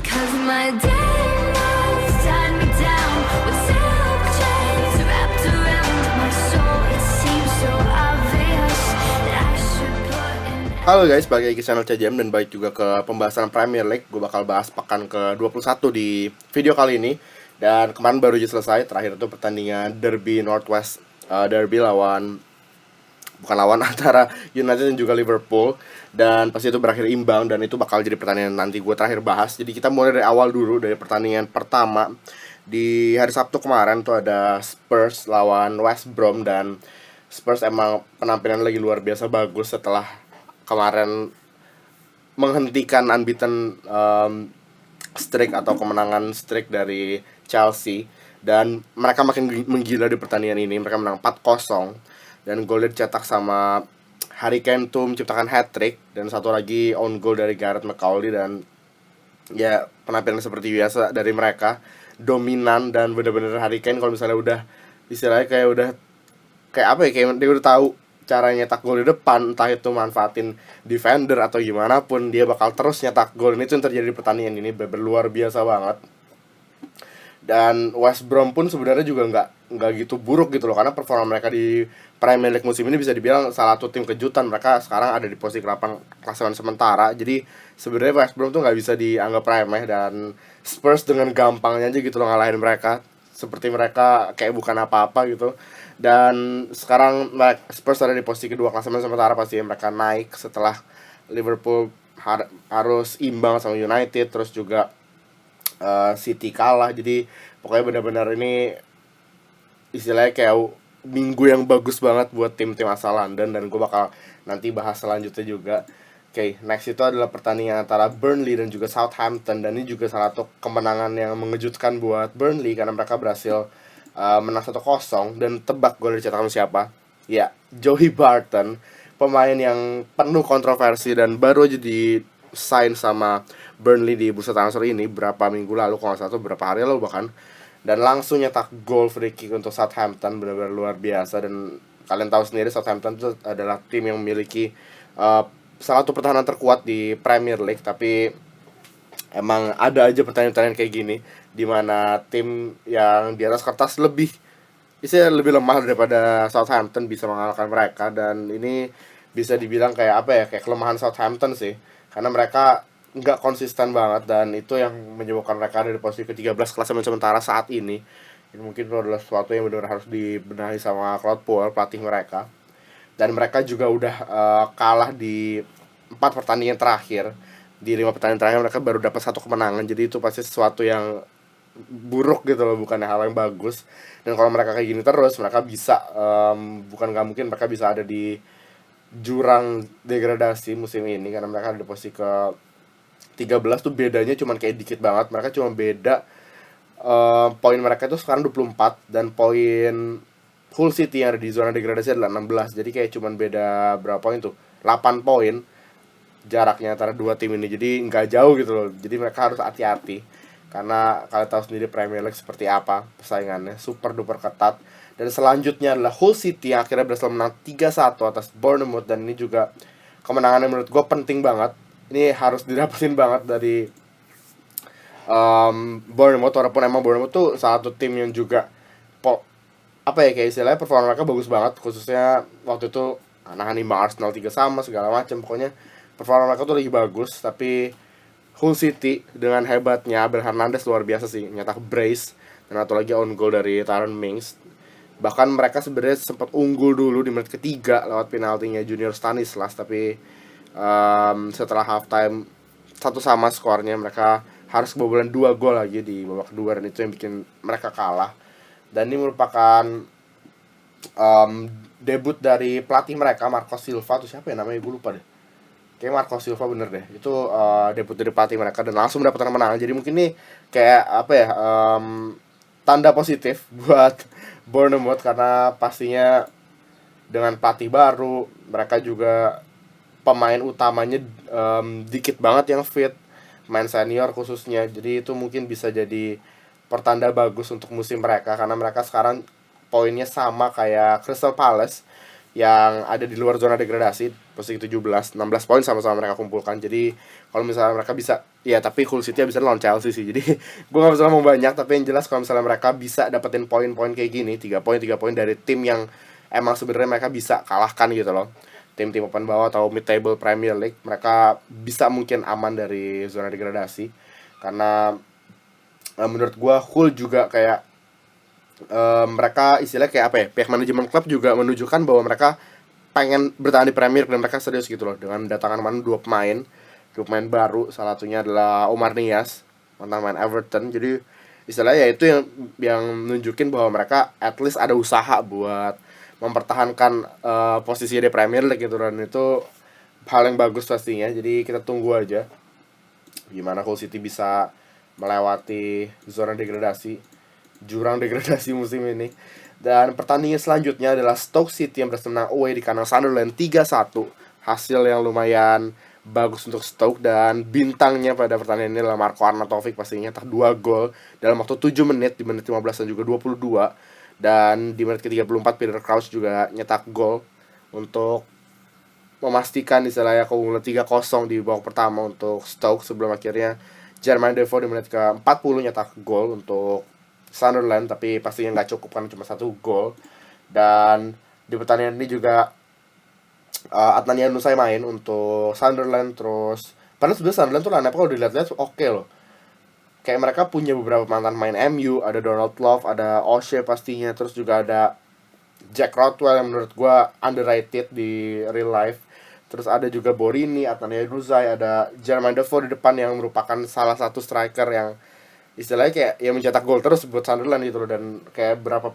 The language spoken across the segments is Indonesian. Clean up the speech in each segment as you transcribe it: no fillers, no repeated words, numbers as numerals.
'Cause my demons tied me down with silk chains wrapped around my soul. It seems so obvious that I should put an Halo guys, balik lagi ke channel CJM dan balik juga ke pembahasan Premier League. Gue bakal bahas pekan ke-21 di video kali ini. Dan kemarin baru aja selesai, terakhir itu pertandingan Derby Northwest, Derby bukan lawan antara United dan juga Liverpool. Dan pasti itu berakhir imbang dan itu bakal jadi pertandingan nanti gue terakhir bahas. Jadi kita mulai dari awal dulu, dari pertandingan pertama. Di hari Sabtu kemarin tuh ada Spurs lawan West Brom, dan Spurs emang penampilan lagi luar biasa bagus setelah kemarin menghentikan unbeaten streak atau kemenangan streak dari Chelsea, dan mereka makin menggila di pertandingan ini. Mereka menang 4-0 dan golnya dicetak sama Harry Kane tuh menciptakan hat-trick, dan satu lagi own goal dari Gareth McAuley. Dan ya penampilan seperti biasa dari mereka, dominan dan bener-bener Harry Kane kalau misalnya udah istilahnya kayak apa ya, kayak dia udah tahu cara nyetak gol di depan, entah itu manfaatin defender atau gimana pun, dia bakal terus nyetak gol. Ini tuh yang terjadi di pertandingan ini, luar biasa banget. Dan West Brom pun sebenarnya juga nggak gitu buruk gitu loh, karena performa mereka di Premier League musim ini bisa dibilang salah satu tim kejutan. Mereka sekarang ada di posisi 8 klasemen sementara. Jadi sebenarnya West Brom tuh nggak bisa dianggap remeh, dan Spurs dengan gampangnya aja gitu loh ngalahin mereka, seperti mereka kayak bukan apa-apa gitu. Dan sekarang Spurs ada di posisi kedua klasemen sementara. Pasti mereka naik setelah Liverpool harus imbang sama United, terus juga City kalah. Jadi pokoknya benar-benar ini istilahnya kayak minggu yang bagus banget buat tim-tim asal London, dan gue bakal nanti bahas selanjutnya juga. Oke, next itu adalah pertandingan antara Burnley dan juga Southampton, dan ini juga salah satu kemenangan yang mengejutkan buat Burnley karena mereka berhasil menang 1-0. Dan tebak gol dicetak sama siapa? Ya, Joey Barton, pemain yang penuh kontroversi dan baru aja di sign sama Burnley di bursa transfer ini berapa minggu lalu, kalau nggak salah, berapa hari lalu bahkan. Dan langsung nyetak gol free kick untuk Southampton, benar-benar luar biasa. Dan kalian tahu sendiri Southampton itu adalah tim yang memiliki salah satu pertahanan terkuat di Premier League. Tapi emang ada aja pertandingan kayak gini dimana tim yang di atas kertas lebih lemah daripada Southampton bisa mengalahkan mereka. Dan ini bisa dibilang kayak apa ya, kayak kelemahan Southampton sih, karena mereka nggak konsisten banget, dan itu yang menyebabkan mereka ada di posisi ke-13 klasemen sementara saat ini. Ini mungkin itu adalah sesuatu yang benar harus dibenahi sama Claude Puel, pelatih mereka. Dan mereka juga udah kalah di 4 pertandingan terakhir. Di 5 pertandingan terakhir mereka baru dapat 1 kemenangan. Jadi itu pasti sesuatu yang buruk gitu loh, bukan hal yang bagus. Dan kalau mereka kayak gini terus, mereka bisa bukan nggak mungkin, mereka bisa ada di jurang degradasi musim ini, karena mereka ada di posisi ke 13 tuh bedanya cuman kayak dikit banget. Mereka cuma beda poin mereka itu sekarang 24, dan poin Hull City yang ada di zona degradasi adalah 16. Jadi kayak cuman beda berapa poin tuh? 8 poin jaraknya antara dua tim ini. Jadi nggak jauh gitu loh. Jadi mereka harus hati-hati, karena kalian tahu sendiri Premier League seperti apa persaingannya, super duper ketat. Dan selanjutnya adalah Hull City yang akhirnya berhasil menang 3-1 atas Bournemouth, dan ini juga kemenangan yang menurut gue penting banget. Ini harus didapetin banget dari Bournemouth, walaupun emang Bournemouth tuh salah satu tim yang juga apa ya, kayak istilahnya performa mereka bagus banget, khususnya waktu itu nahan imbang Arsenal 3-3 segala macam. Pokoknya performa mereka tuh lagi bagus. Tapi Hull City dengan hebatnya Abel Hernandez luar biasa sih, nyetak brace, dan atau lagi on goal dari Tyrone Mings. Bahkan mereka sebenarnya sempat unggul dulu di menit ketiga lewat penaltinya Junior Stanislas, tapi setelah halftime 1-1 skornya, mereka harus kebobolan 2 gol lagi di babak kedua, dan itu yang bikin mereka kalah. Dan ini merupakan debut dari pelatih mereka, Marco Silva tuh siapa ya namanya, gue lupa deh, kayak Marco Silva bener deh. Itu debut dari pelatih mereka dan langsung mendapatkan kemenangan. Jadi mungkin ini kayak apa ya, tanda positif buat Bournemouth, karena pastinya dengan pelatih baru, mereka juga pemain utamanya dikit banget yang fit, main senior khususnya. Jadi itu mungkin bisa jadi pertanda bagus untuk musim mereka, karena mereka sekarang poinnya sama kayak Crystal Palace yang ada di luar zona degradasi, posisi 17, 16 poin sama-sama mereka kumpulkan. Jadi kalau misalnya mereka bisa, ya tapi Hull City bisa lawan Chelsea sih. Jadi gue gak bisa ngomong banyak, tapi yang jelas kalau misalnya mereka bisa dapetin poin-poin kayak gini, 3 poin dari tim yang emang sebenarnya mereka bisa kalahkan gitu loh, tim-tim papan bawah atau mid table Premier League, mereka bisa mungkin aman dari zona degradasi. Karena menurut gue Hull juga kayak mereka istilahnya kayak apa ya, pihak manajemen klub juga menunjukkan bahwa mereka pengen bertahan di Premier dan mereka serius gitu loh, dengan mendatangkan dua pemain baru. Salah satunya adalah Omar Nias, mantan main Everton. Jadi istilahnya ya itu yang nunjukin bahwa mereka at least ada usaha buat mempertahankan posisi di Premier League gitu, dan itu hal yang bagus pastinya. Jadi kita tunggu aja gimana Hull City bisa melewati zona degradasi, jurang degradasi musim ini. Dan pertandingan selanjutnya adalah Stoke City yang berhasil menang away di kandang Sunderland 3-1. Hasil yang lumayan bagus untuk Stoke, dan bintangnya pada pertandingan ini adalah Marco Arnautovic, pastinya nyetak 2 gol dalam waktu 7 menit, di menit 15 dan juga 22. Dan di menit ke-34 Peter Crouch juga nyetak gol untuk memastikan istilahnya keunggulan 3-0 di babak pertama untuk Stoke, sebelum akhirnya Jermaine Defoe di menit ke-40 nyetak gol untuk Sunderland, tapi pastinya nggak cukup kan, cuma 1 gol. Dan di pertandingan ini juga Adnan Januzaj main untuk Sunderland. Terus padahal sebenarnya Sunderland tuh line-up kalau dilihat-lihat oke loh. Kayak mereka punya beberapa mantan main MU, ada Donald Love, ada O'Shea pastinya, terus juga ada Jack Rodwell yang menurut gue underrated di real life. Terus ada juga Borini, Adnan Januzaj, ada Jermaine Defoe di depan yang merupakan salah satu striker yang istilahnya kayak yang mencetak gol terus buat Sunderland gitu loh. Dan kayak berapa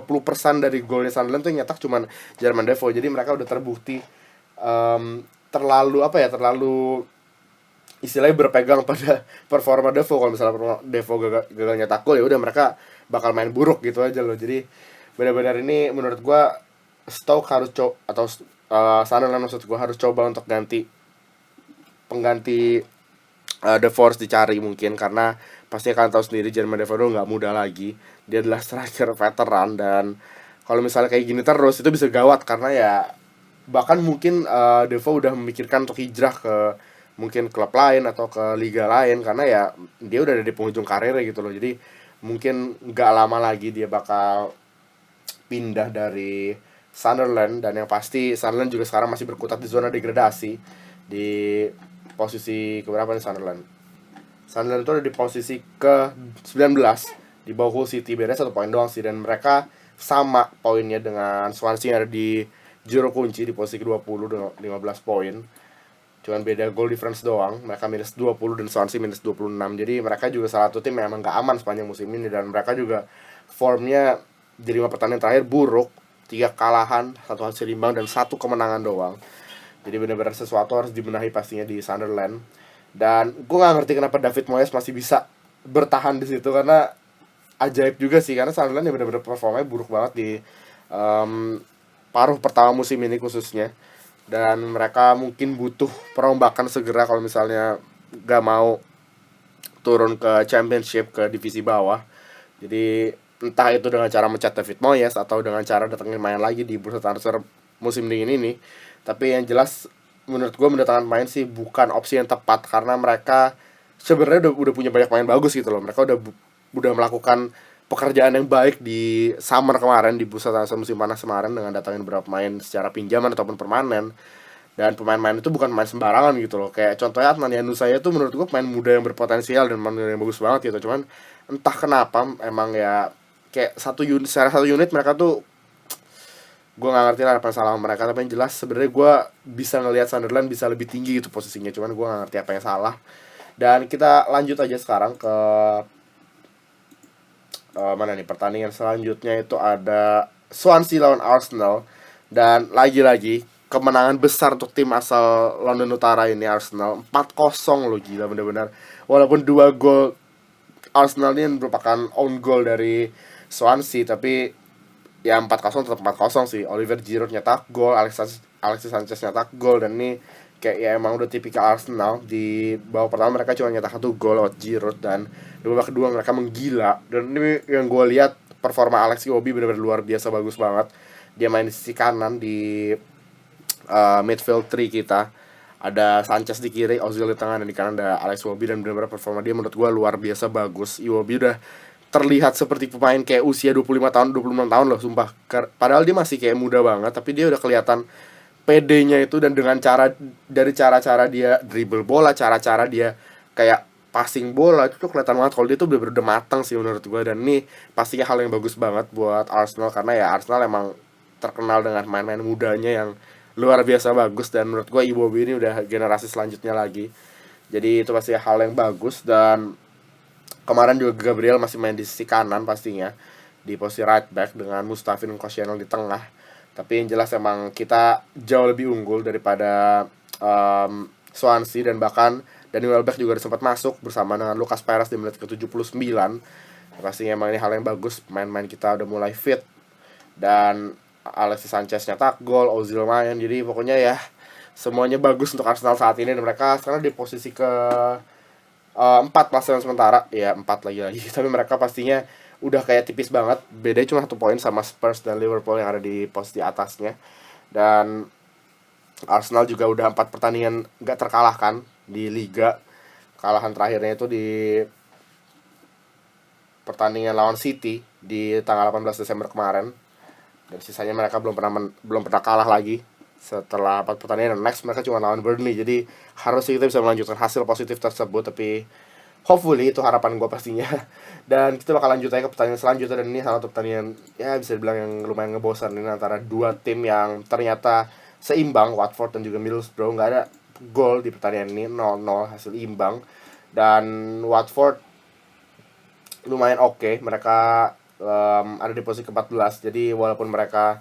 puluh persen dari golnya Sunderland tuh nyetak cuman Jermaine Defoe. Jadi mereka udah terbukti terlalu istilahnya berpegang pada performa Defoe. Kalau misalnya Defoe gagal nyetak gol, ya udah mereka bakal main buruk gitu aja loh. Jadi benar-benar ini menurut gua Stoke harus Sunderland maksud gua harus coba untuk pengganti Defoe harus dicari mungkin, karena pasti kalian tahu sendiri Jermaine Defoe nggak muda lagi. Dia adalah striker veteran, dan kalau misalnya kayak gini terus itu bisa gawat, karena ya bahkan mungkin Defoe udah memikirkan untuk hijrah ke mungkin klub lain atau ke liga lain, karena ya dia udah ada di penghujung karirnya gitu loh. Jadi mungkin nggak lama lagi dia bakal pindah dari Sunderland. Dan yang pasti Sunderland juga sekarang masih berkutat di zona degradasi, di posisi keberapa nih Sunderland? Sunderland itu ada di posisi ke-19 di bawah Hull City, beda 1 poin doang sih. Dan mereka sama poinnya dengan Swansea yang ada di juru kunci di posisi ke-20 dengan 15 poin. Cuman beda goal difference doang, mereka minus 20 dan Swansea minus 26. Jadi mereka juga salah satu tim yang emang gak aman sepanjang musim ini. Dan mereka juga formnya di 5 pertandingan terakhir buruk, 3 kalahan, 1 hasil imbang, dan 1 kemenangan doang. Jadi benar-benar sesuatu harus dibenahi pastinya di Sunderland. Dan gue gak ngerti kenapa David Moyes masih bisa bertahan di situ, karena ajaib juga sih. Karena Sunderland ya benar-benar performanya buruk banget di paruh pertama musim ini khususnya. Dan mereka mungkin butuh perombakan segera kalau misalnya gak mau turun ke Championship, ke divisi bawah. Jadi entah itu dengan cara mencat David Moyes atau dengan cara datangin main lagi di bursa transfer musim dingin ini. Tapi yang jelas menurut gue mendatangkan main sih bukan opsi yang tepat, karena mereka sebenarnya udah punya banyak main bagus gitu loh. Mereka udah melakukan pekerjaan yang baik di summer kemarin, di bursa transfer musim panas kemarin, dengan datangin beberapa pemain secara pinjaman ataupun permanen. Dan pemain-pemain itu bukan pemain sembarangan gitu loh. Kayak contohnya Adnan Januzaj itu menurut gue pemain muda yang berpotensial dan pemain yang bagus banget gitu. Cuman entah kenapa emang ya kayak secara satu unit mereka tuh, gue gak ngerti lah apa yang salah sama mereka. Tapi yang jelas sebenarnya gue bisa ngelihat Sunderland bisa lebih tinggi gitu posisinya, cuman gue gak ngerti apa yang salah. Dan kita lanjut aja sekarang ke mana nih pertandingan selanjutnya. Itu ada Swansea lawan Arsenal. Dan lagi-lagi kemenangan besar untuk tim asal London Utara ini, Arsenal 4-0 loh, gila bener-bener. Walaupun 2 gol Arsenal ini merupakan own goal dari Swansea, tapi ya 4-0 tetap 4-0 sih. Oliver Giroud nyetak gol, Alexis Sanchez nyetak gol, dan ini kayak ya emang udah tipikal Arsenal. Di babak pertama mereka cuma nyetak 1 gol lewat Giroud, dan di babak kedua mereka menggila. Dan ini yang gue lihat performa Alex Iwobi benar-benar luar biasa bagus banget. Dia main di sisi kanan di midfield three kita. Ada Sanchez di kiri, Ozil di tengah, dan di kanan ada Alex Iwobi, dan benar-benar performa dia menurut gue luar biasa bagus. Iwobi udah terlihat seperti pemain kayak usia 25 tahun, 26 tahun loh, sumpah. Padahal dia masih kayak muda banget, tapi dia udah kelihatan PD-nya itu, dan dengan cara-cara dia dribble bola, cara-cara dia kayak passing bola, itu tuh kelihatan banget kalau dia tuh udah matang sih menurut gue. Dan ini pastinya hal yang bagus banget buat Arsenal, karena ya Arsenal emang terkenal dengan main-main mudanya yang luar biasa bagus, dan menurut gue Iwobi ini udah generasi selanjutnya lagi. Jadi itu pasti hal yang bagus. Dan kemarin juga Gabriel masih main di sisi kanan pastinya, di posisi right back dengan Mustafin Koscielny di tengah. Tapi yang jelas emang kita jauh lebih unggul daripada Swansea, dan bahkan Danny Welbeck juga sempat masuk bersama dengan Lucas Perez di menit ke-79. Pastinya emang ini hal yang bagus, pemain-pemain kita udah mulai fit, dan Alexis Sanchez nyetak gol, Ozil main. Jadi pokoknya ya semuanya bagus untuk Arsenal saat ini, dan mereka sekarang di posisi ke 4 klasemen sementara, ya 4 lagi. Tapi mereka pastinya udah kayak tipis banget, bedanya cuma 1 poin sama Spurs dan Liverpool yang ada di posisi atasnya. Dan Arsenal juga udah 4 pertandingan gak terkalahkan di Liga. Kalahan terakhirnya itu di pertandingan lawan City di tanggal 18 Desember kemarin. Dan sisanya mereka belum pernah kalah lagi setelah 4 pertandingan. Next mereka cuma lawan Burnley. Jadi harusnya kita bisa melanjutkan hasil positif tersebut, tapi hopefully itu harapan gue pastinya. Dan kita bakal lanjut aja ke pertandingan selanjutnya, dan ini salah satu pertandingan ya bisa dibilang yang lumayan ngebosanin antara dua tim yang ternyata seimbang, Watford dan juga Middlesbrough. Nggak ada gol di pertandingan ini, 0-0 hasil imbang. Dan Watford lumayan oke. Mereka ada di posisi ke-14. Jadi walaupun mereka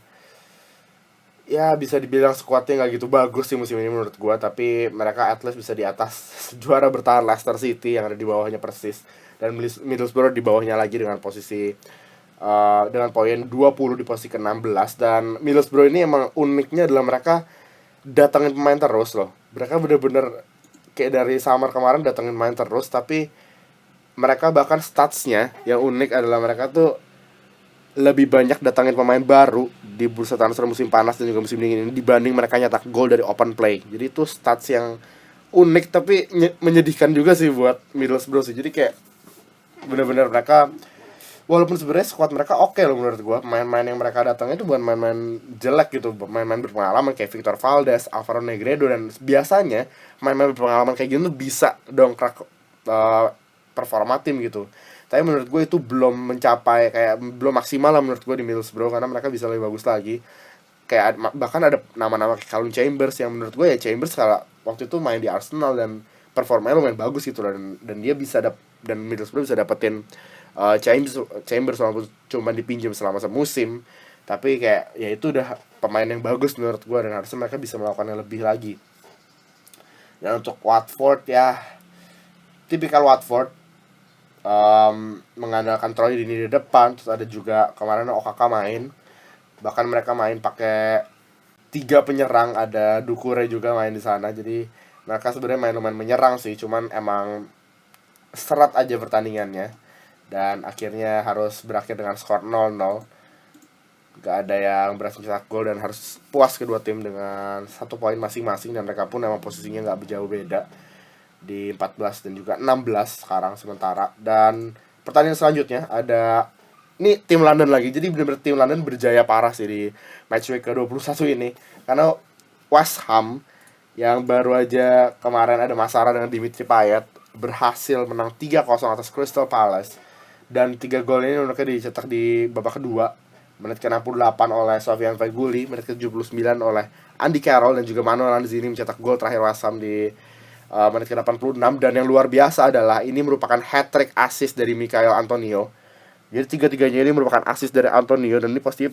ya bisa dibilang skuadnya nggak gitu bagus sih musim ini menurut gua, tapi mereka at least bisa di atas juara bertahan Leicester City yang ada di bawahnya persis, dan Middlesbrough di bawahnya lagi dengan posisi dengan poin 20 di posisi ke-16. Dan Middlesbrough ini emang uniknya adalah mereka datangin pemain terus loh. Mereka bener-bener kayak dari summer kemarin datangin pemain terus, tapi mereka bahkan statsnya yang unik adalah mereka tuh lebih banyak datangin pemain baru di bursa transfer musim panas dan juga musim dingin ini dibanding mereka nyetak gol dari open play. Jadi itu stats yang unik tapi menyedihkan juga sih buat Middlesbrough sih. Jadi kayak benar-benar mereka, walaupun sebenarnya squad mereka oke loh menurut gua, pemain-pemain yang mereka datangnya itu bukan main-main jelek gitu, pemain-pemain berpengalaman kayak Victor Valdes, Alvaro Negredo, dan biasanya pemain-pemain berpengalaman kayak gitu bisa dongkrak performa tim gitu. Tapi menurut gue itu belum mencapai, kayak belum maksimal lah menurut gue di Middlesbrough, karena mereka bisa lebih bagus lagi. Kayak bahkan ada nama-nama kayak Calum Chambers yang menurut gue ya Chambers kalau waktu itu main di Arsenal dan performanya lumayan bagus gitu, dan dia bisa dan Middlesbrough bisa dapetin Chambers walaupun cuma dipinjam selama semusim. Tapi kayak ya itu udah pemain yang bagus menurut gue, dan harusnya mereka bisa melakukannya lebih lagi. Dan untuk Watford ya tipikal Watford, mengandalkan Troy Deeney di depan. Terus ada juga kemarin Okaka main, bahkan mereka main pakai 3 penyerang, ada Doucouré juga main di sana. Jadi mereka sebenarnya main lumayan menyerang sih, cuman emang seret aja pertandingannya, dan akhirnya harus berakhir dengan skor 0-0. Gak ada yang berhasil mencetak gol, dan harus puas kedua tim dengan 1 poin masing-masing, dan mereka pun emang posisinya gak jauh beda di 14 dan juga 16 sekarang sementara. Dan pertandingan selanjutnya ada ini tim London lagi. Jadi benar-benar tim London berjaya parah sih di matchweek ke-21 ini, karena West Ham yang baru aja kemarin ada masalah dengan Dimitri Payet berhasil menang 3-0 atas Crystal Palace. Dan 3 gol ini menurutnya dicetak di babak kedua, menit ke-68 oleh Sofian Feghouli, menit ke-79 oleh Andy Carroll, dan juga Manuel Lanzini mencetak gol terakhir West Ham di menit ke-86. Dan yang luar biasa adalah ini merupakan hat-trick assist dari Michail Antonio. Jadi 3-3-nya ini merupakan assist dari Antonio, dan ini pasti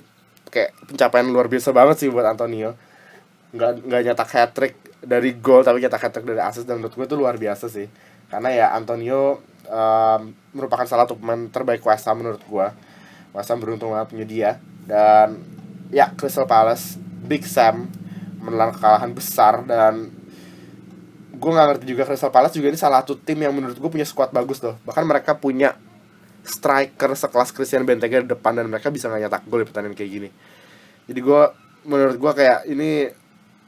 kayak pencapaian luar biasa banget sih buat Antonio. Nggak nyetak hat-trick dari gol, tapi nyetak hat-trick dari assist, dan menurut gue itu luar biasa sih. Karena ya Antonio merupakan salah satu pemain terbaik West Ham menurut gue. West Ham beruntung banget punya dia. Dan ya Crystal Palace, Big Sam menelan kekalahan besar, dan gue gak ngerti juga Crystal Palace juga ini salah satu tim yang menurut gue punya squad bagus loh. Bahkan mereka punya striker sekelas Christian Benteke di depan, dan mereka bisa gak nyetak gol di pertandingan kayak gini. Jadi menurut gue kayak ini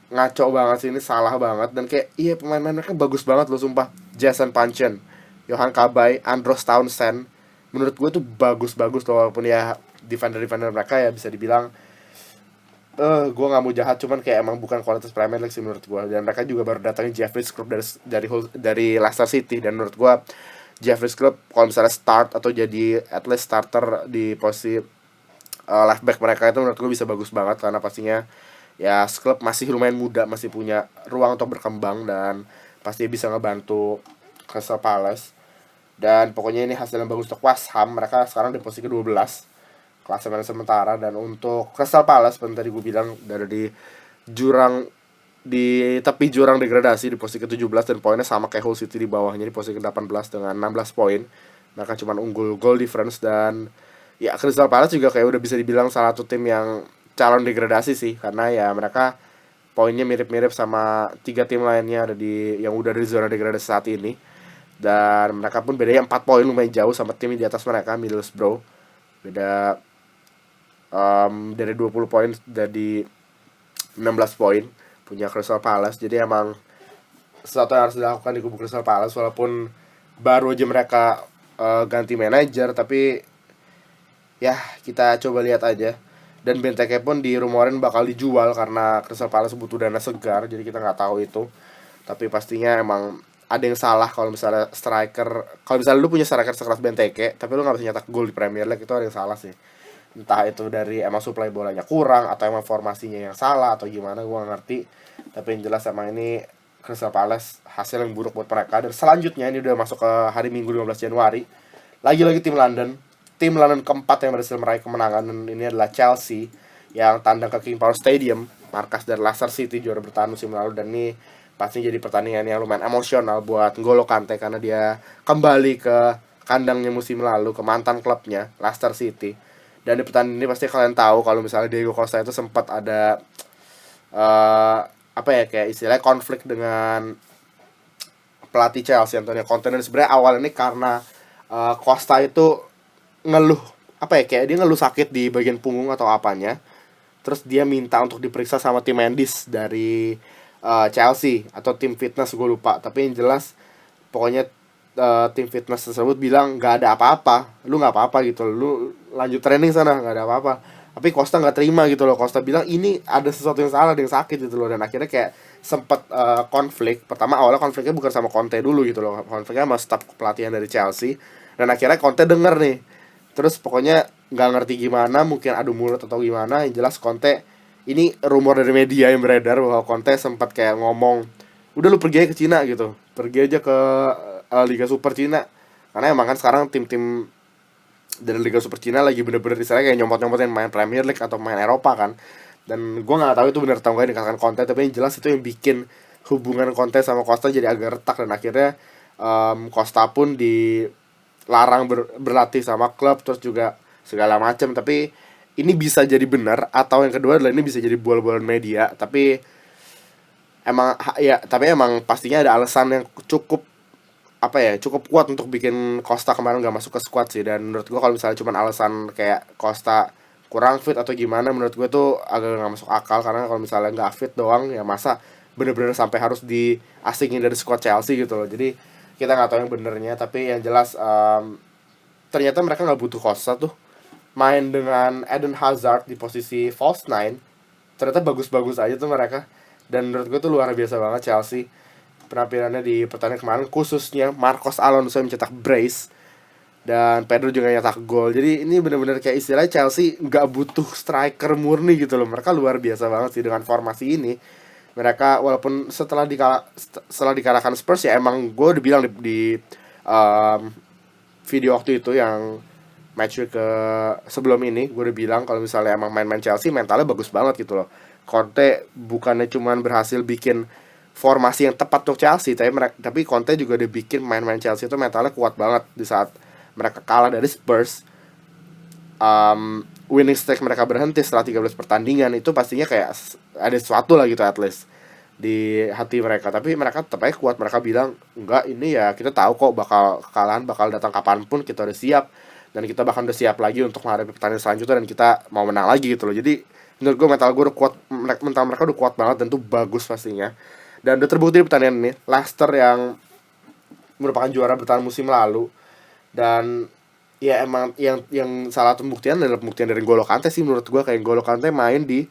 ngaco banget sih, ini salah banget. Dan kayak iya, pemain-pemain mereka bagus banget loh sumpah. Jason Punchen, Johan Cabaye, Andros Townsend, menurut gue tuh bagus-bagus loh. Walaupun ya defender mereka ya bisa dibilang gue nggak mau jahat, cuman kayak emang bukan kualitas Premier League sih menurut gue. Dan mereka juga baru datangin Jeffrey Skrull dari Leicester City, dan menurut gue Jeffrey Skrull kalau misalnya start atau jadi at least starter di posisi left back mereka itu menurut gue bisa bagus banget. Karena pastinya ya Skrull masih lumayan muda, masih punya ruang untuk berkembang, dan pasti bisa ngebantu Crystal Palace. Dan pokoknya ini hasil yang bagus untuk West Ham. Mereka sekarang di posisi ke-12 klasemen sementara. Dan untuk Crystal Palace seperti tadi gue bilang, dari jurang di tepi jurang degradasi di posisi ke-17, dan poinnya sama kayak Hull City di bawahnya di posisi ke-18 dengan 16 poin. Mereka cuma unggul goal difference. Dan ya Crystal Palace juga kayak udah bisa dibilang salah satu tim yang calon degradasi sih, karena ya mereka poinnya mirip-mirip sama 3 tim lainnya ada di yang udah di zona degradasi saat ini. Dan mereka pun bedanya 4 poin, lumayan jauh sama tim di atas mereka, Middlesbrough. Beda dari 20 poin dari 16 poin punya Crystal Palace. Jadi emang sesuatu yang harus dilakukan di kubu Crystal Palace. Walaupun baru aja mereka ganti manajer, tapi ya kita coba lihat aja. Dan Benteke pun dirumorin bakal dijual karena Crystal Palace butuh dana segar. Jadi kita nggak tahu itu. Tapi pastinya emang ada yang salah kalau misalnya kalau misalnya lu punya striker sekelas Benteke tapi lu nggak bisa nyetak gol di Premier League, itu ada yang salah sih. Entah itu dari emang suplai bolanya kurang, atau emang formasinya yang salah, atau gimana, gue gak ngerti. Tapi yang jelas emang ini Crystal Palace hasil yang buruk buat mereka. Dan selanjutnya ini udah masuk ke hari Minggu 15 Januari. Lagi-lagi tim London keempat yang berhasil meraih kemenangan. Dan ini adalah Chelsea yang tandang ke King Power Stadium, markas dari Leicester City, juara bertahan musim lalu. Dan ini pasti jadi pertandingan yang lumayan emosional buat N'Golo Kante, karena dia kembali ke kandangnya musim lalu, ke mantan klubnya Leicester City. Dan di pertandingan ini pasti kalian tahu kalau misalnya Diego Costa itu sempat ada apa ya, kayak istilahnya konflik dengan pelatih Chelsea Antonio Conte. Dan sebenarnya awal ini karena Costa itu ngeluh apa ya, kayak dia ngeluh sakit di bagian punggung atau apanya. Terus dia minta untuk diperiksa sama tim medis dari Chelsea atau tim fitness, gue lupa. Tapi yang jelas pokoknya tim fitness tersebut bilang nggak ada apa-apa, lu nggak apa-apa gitu, lu lanjut training sana, nggak ada apa-apa. Tapi Costa nggak terima gitu loh. Costa bilang ini ada sesuatu yang salah, ada yang sakit gitu loh. Dan akhirnya kayak sempet konflik. Pertama awalnya konfliknya bukan sama Conte dulu gitu loh, konfliknya sama staf pelatihan dari Chelsea. Dan akhirnya Conte denger nih, terus pokoknya nggak ngerti gimana, mungkin adu mulut atau gimana. Yang jelas Conte, ini rumor dari media yang beredar bahwa Conte sempat kayak ngomong, udah lu pergi aja ke Cina gitu, pergi aja ke Liga Super Cina. Karena emang kan sekarang tim-tim dari Liga Super Cina lagi bener-bener istilahnya kayak nyomot-nyomotin main Premier League atau main Eropa kan. Dan gue nggak tahu itu bener atau enggak dikatakan Conte, tapi yang jelas itu yang bikin hubungan Conte sama Costa jadi agak retak. Dan akhirnya Costa pun dilarang berlatih sama klub, terus juga segala macam. Tapi ini bisa jadi benar, atau yang kedua adalah ini bisa jadi bola-bola media. Tapi emang pastinya ada alasan yang cukup kuat untuk bikin Costa kemarin gak masuk ke squad sih. Dan menurut gue kalau misalnya cuma alasan kayak Costa kurang fit atau gimana, menurut gue tuh agak gak masuk akal. Karena kalau misalnya gak fit doang, ya masa bener-bener sampai harus diasingin dari squad Chelsea gitu loh. Jadi kita gak tahu yang benernya. Tapi yang jelas ternyata mereka gak butuh Costa tuh. Main dengan Eden Hazard di posisi false nine, ternyata bagus-bagus aja tuh mereka. Dan menurut gue tuh luar biasa banget Chelsea penampilannya di pertandingan kemarin, khususnya Marcos Alonso yang mencetak brace dan Pedro juga nyetak gol. Jadi ini benar-benar kayak istilahnya Chelsea nggak butuh striker murni gitu loh. Mereka luar biasa banget sih dengan formasi ini. Mereka walaupun setelah dikalahkan Spurs, ya emang gue udah bilang di video waktu itu yang match week ke sebelum ini, gue udah bilang kalau misalnya emang main-main Chelsea mentalnya bagus banget gitu loh. Conte bukannya cuman berhasil bikin formasi yang tepat untuk Chelsea, tapi Conte juga udah bikin main-main Chelsea itu mentalnya kuat banget. Di saat mereka kalah dari Spurs, winning streak mereka berhenti setelah 13 pertandingan, itu pastinya kayak ada sesuatu lah gitu at least di hati mereka. Tapi mereka tetap aja kuat. Mereka bilang, enggak, ini ya kita tahu kok kekalahan bakal datang kapanpun, kita udah siap. Dan kita bahkan udah siap lagi untuk menghadapi pertandingan selanjutnya, dan kita mau menang lagi gitu loh. Jadi menurut gue mental mereka udah kuat banget dan tuh bagus pastinya. Dan udah terbukti di pertandingan ini, Leicester yang merupakan juara bertahan musim lalu, dan ya emang yang salah satu pembuktian adalah pembuktian dari N'Golo Kante sih menurut gue. Kayak N'Golo Kante main di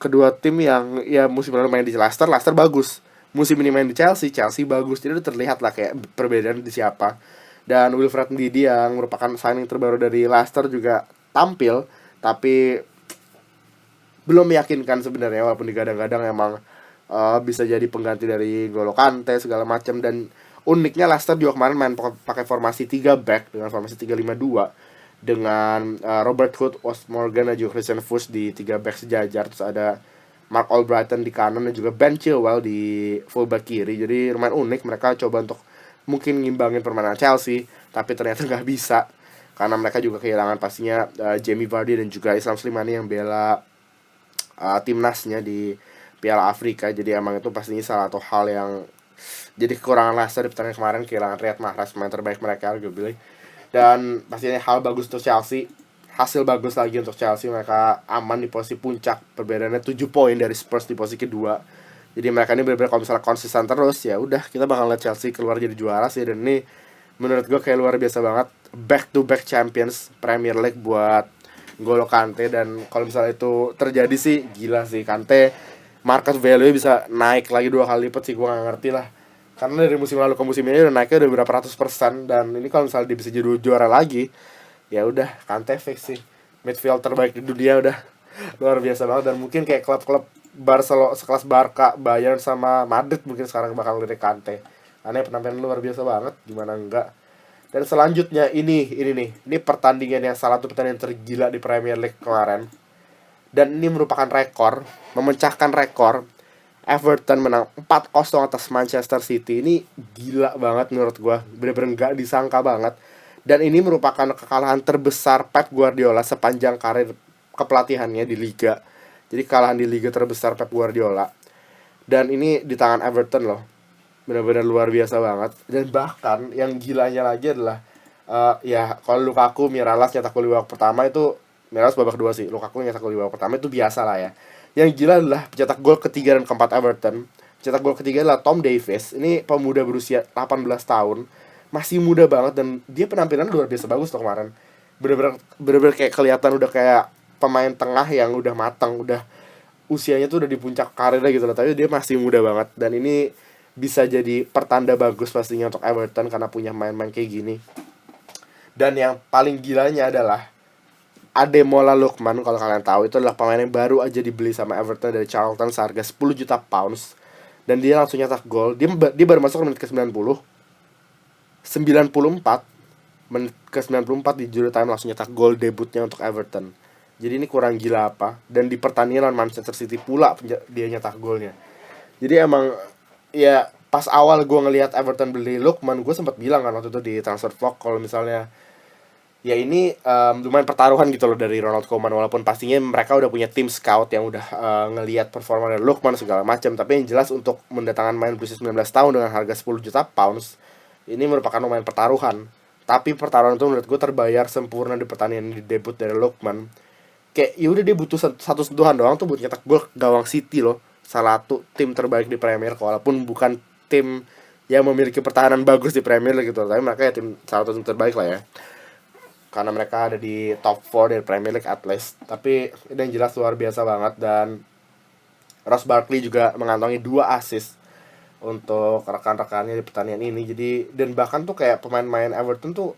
kedua tim yang ya musim lalu main di Leicester bagus, musim ini main di Chelsea bagus. Jadi udah terlihat lah kayak perbedaan di siapa. Dan Wilfred Ndidi yang merupakan signing terbaru dari Leicester juga tampil, tapi belum meyakinkan sebenarnya, walaupun digadang-gadang emang bisa jadi pengganti dari N'Golo Kante segala macam. Dan uniknya Leicester juga kemarin main pakai formasi 3 back dengan formasi 3-5-2 dengan Robert Hood, Wes Morgan dan juga Christian Fuchs di 3 back sejajar. Terus ada Mark Albrighton di kanan dan juga Ben Chilwell di fullback kiri. Jadi lumayan unik, mereka coba untuk mungkin ngimbangin permainan Chelsea, tapi ternyata nggak bisa karena mereka juga kehilangan pastinya Jamie Vardy dan juga Islam Slimani yang bela timnasnya di Piala Afrika. Jadi emang itu pastinya salah satu hal yang jadi kekurangan Leicester di pertandingan kemarin, kehilangan Riyad Mahrez, pemain terbaik mereka gue bilang. Dan pastinya hal bagus untuk Chelsea, hasil bagus lagi untuk Chelsea, mereka aman di posisi puncak, perbedaannya 7 poin dari Spurs di posisi kedua. Jadi mereka ini benar-benar kalau misalnya konsisten terus, ya udah kita bakal lihat Chelsea keluar jadi juara sih. Dan ini menurut gue kayak luar biasa banget, back to back champions Premier League buat N'Golo Kante. Dan kalau misalnya itu terjadi sih gila sih, Kante market value bisa naik lagi 2 kali lipat sih, gue gak ngerti lah. Karena dari musim lalu ke musim ini udah naiknya udah berapa ratus%. Dan ini kalau misalnya dia bisa jadi juara lagi, ya udah Kante fix sih, midfield terbaik di dunia udah luar biasa banget. Dan mungkin kayak klub-klub Barcelona sekelas Barca, Bayern sama Madrid mungkin sekarang bakal lirik Kante karena penampilan luar biasa banget, gimana enggak. Dan selanjutnya ini pertandingan yang salah satu pertandingan tergila di Premier League kemarin. Dan ini merupakan rekor, memecahkan rekor. Everton menang 4-0 atas Manchester City. Ini gila banget menurut gue, bener-bener gak disangka banget. Dan ini merupakan kekalahan terbesar Pep Guardiola sepanjang karir kepelatihannya di Liga. Jadi kekalahan di Liga terbesar Pep Guardiola. Dan ini di tangan Everton loh, bener-bener luar biasa banget. Dan bahkan yang gilanya lagi adalah ya kalau Lukaku, Mirallas nyetak gol di babak pertama itu, Mirallas babak kedua sih, Lukaku nyetak gol di babak pertama itu biasa lah ya. Yang gila adalah pencetak gol ketiga dan keempat Everton. Pencetak gol ketiga adalah Tom Davies. Ini pemuda berusia 18 tahun, masih muda banget, dan dia penampilannya luar biasa bagus tuh kemarin. Bener-bener kayak kelihatan udah kayak pemain tengah yang udah matang, udah usianya tuh udah di puncak karirnya gitu loh, tapi dia masih muda banget. Dan ini bisa jadi pertanda bagus pastinya untuk Everton karena punya main-main kayak gini. Dan yang paling gilanya adalah Ademola Lookman, kalau kalian tahu itu adalah pemain yang baru aja dibeli sama Everton dari Charlton seharga 10 juta pounds. Dan dia langsung nyetak gol. Dia baru masuk ke menit ke-90. 94 menit ke-94 di Juru Time langsung nyetak gol debutnya untuk Everton. Jadi ini kurang gila apa. Dan di pertandingan lawan Manchester City pula dia nyetak golnya. Jadi emang ya pas awal gue ngelihat Everton beli Lookman, gue sempat bilang kan waktu itu di Transfer Vlog kalau misalnya ya ini lumayan pertaruhan gitu loh dari Ronald Koeman. Walaupun pastinya mereka udah punya tim scout yang udah ngelihat performa dari Lookman segala macam, tapi yang jelas untuk mendatangkan main berusia 19 tahun dengan harga 10 juta pounds ini merupakan lumayan pertaruhan. Tapi pertaruhan itu menurut gue terbayar sempurna di pertandingan di debut dari Lookman. Kayak yaudah dia butuh satu sentuhan doang tuh buat nyetak gol gawang City loh, salah satu tim terbaik di Premier, walaupun bukan tim yang memiliki pertahanan bagus di Premier League gitu, tapi mereka ya salah satu tim terbaik lah ya, karena mereka ada di top 4 dari Premier League at least. Tapi ini yang jelas luar biasa banget. Dan Ross Barkley juga mengantongi 2 assist untuk rekan-rekannya di pertandingan ini. Jadi dan bahkan tuh kayak pemain-pemain Everton tuh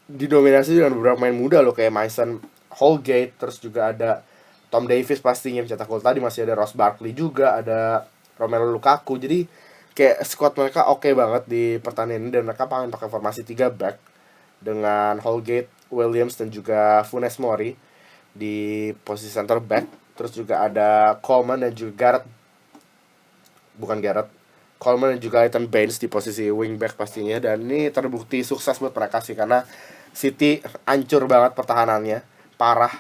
didominasi dengan beberapa pemain muda loh, kayak Mason Holgate, terus juga ada Tom Davies pastinya mencetak gol tadi, masih ada Ross Barkley juga, ada Romelu Lukaku. Jadi kayak squad mereka oke banget di pertandingan ini. Dan mereka pengen pakai formasi 3 back dengan Holgate, Williams dan juga Funes Mori di posisi center back. Terus juga ada Coleman dan juga Coleman dan juga Ethan Baines di posisi wing back pastinya. Dan ini terbukti sukses buat mereka sih, karena City hancur banget pertahanannya, parah.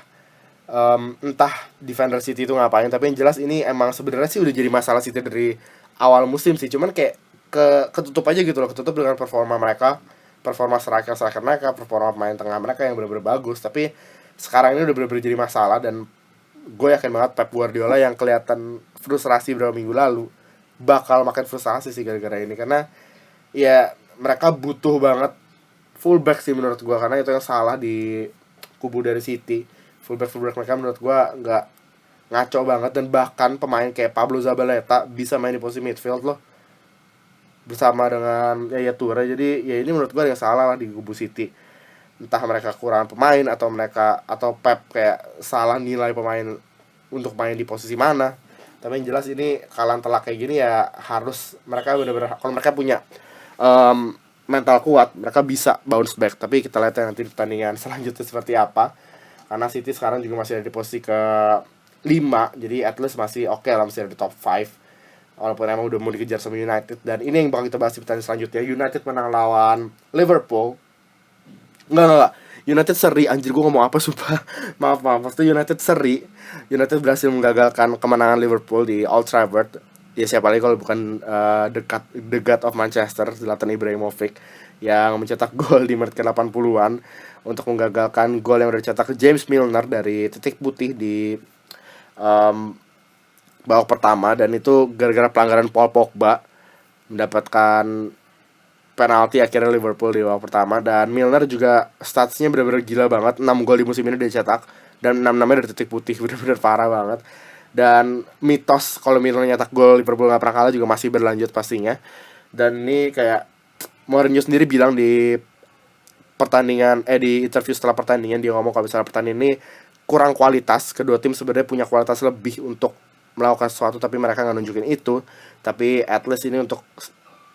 Entah defender City itu ngapain, tapi yang jelas ini emang sebenarnya sih udah jadi masalah City dari awal musim sih. Cuman kayak ketutup aja gitu loh, ketutup dengan performa mereka, performa striker mereka, performa pemain tengah mereka yang benar-benar bagus. Tapi sekarang ini udah benar-benar jadi masalah. Dan gue yakin banget Pep Guardiola yang kelihatan frustrasi beberapa minggu lalu bakal makin frustasi sih gara-gara ini, karena ya mereka butuh banget fullback sih menurut gue, karena itu yang salah di kubu dari City. Fullback mereka menurut gue nggak ngaco banget, dan bahkan pemain kayak Pablo Zabaleta bisa main di posisi midfield loh bersama dengan Yaya Toure. Jadi ya ini menurut gue yang salah lah di kubu City. Entah mereka kurang pemain atau Pep kayak salah nilai pemain untuk main di posisi mana. Tapi yang jelas ini kalian telak kayak gini ya harus mereka benar-benar, kalau mereka punya mental kuat, mereka bisa bounce back. Tapi kita lihat nanti di pertandingan selanjutnya seperti apa. Karena City sekarang juga masih ada di posisi ke 5, jadi at least masih oke lah, masih ada di top 5. Walaupun emang udah mau dikejar sama United. Dan ini yang bakal kita bahas di pertandingan selanjutnya. United menang lawan Liverpool. Enggak. United seri, anjir gue ngomong apa sumpah. Maaf, pasti United seri. United berhasil menggagalkan kemenangan Liverpool di Old Trafford. Ya siapa lagi kalau bukan the God of Manchester, Zlatan Ibrahimovic, yang mencetak gol di menit ke-80-an untuk menggagalkan gol yang udah dicetak James Milner dari titik putih di babak pertama. Dan itu gara-gara pelanggaran Paul Pogba mendapatkan penalti akhirnya Liverpool di babak pertama. Dan Milner juga statsnya benar-benar gila banget, 6 gol di musim ini dia cetak, dan 6-6-nya dari titik putih, benar-benar parah banget. Dan mitos kalau Milner nyetak gol Liverpool gak pernah kalah juga masih berlanjut pastinya. Dan ini kayak Mourinho sendiri bilang di pertandingan di interview setelah pertandingan, dia ngomong kalau misalnya pertandingan ini kurang kualitas, kedua tim sebenarnya punya kualitas lebih untuk melakukan sesuatu tapi mereka nggak nunjukin itu. Tapi at least ini untuk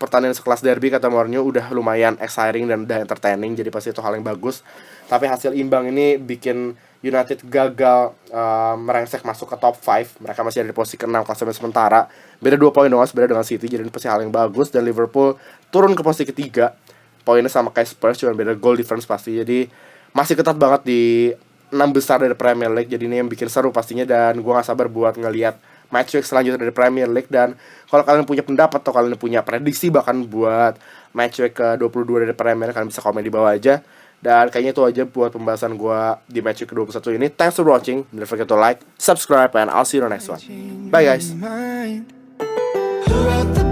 pertandingan sekelas derby kata Mourinho udah lumayan exciting dan udah entertaining, jadi pasti itu hal yang bagus. Tapi hasil imbang ini bikin United gagal merengsek masuk ke top 5. Mereka masih ada di posisi ke-6 klasemen sementara, beda 2 poin doang sebenarnya dengan City, jadi ini pasti hal yang bagus. Dan Liverpool turun ke posisi ke-3, poinnya sama kayak Spurs, cuma beda goal difference pasti. Jadi masih ketat banget di 6 besar dari Premier League. Jadi ini yang bikin seru pastinya, dan gue gak sabar buat ngelihat match week selanjutnya dari Premier League. Dan kalau kalian punya pendapat atau kalian punya prediksi bahkan buat match week ke-22 dari Premier League, kalian bisa komen di bawah aja. Dan kayaknya itu aja buat pembahasan gue di match week ke-21 ini. Thanks for watching, don't forget to like, subscribe, and I'll see you on the next one. Bye guys. Who wrote the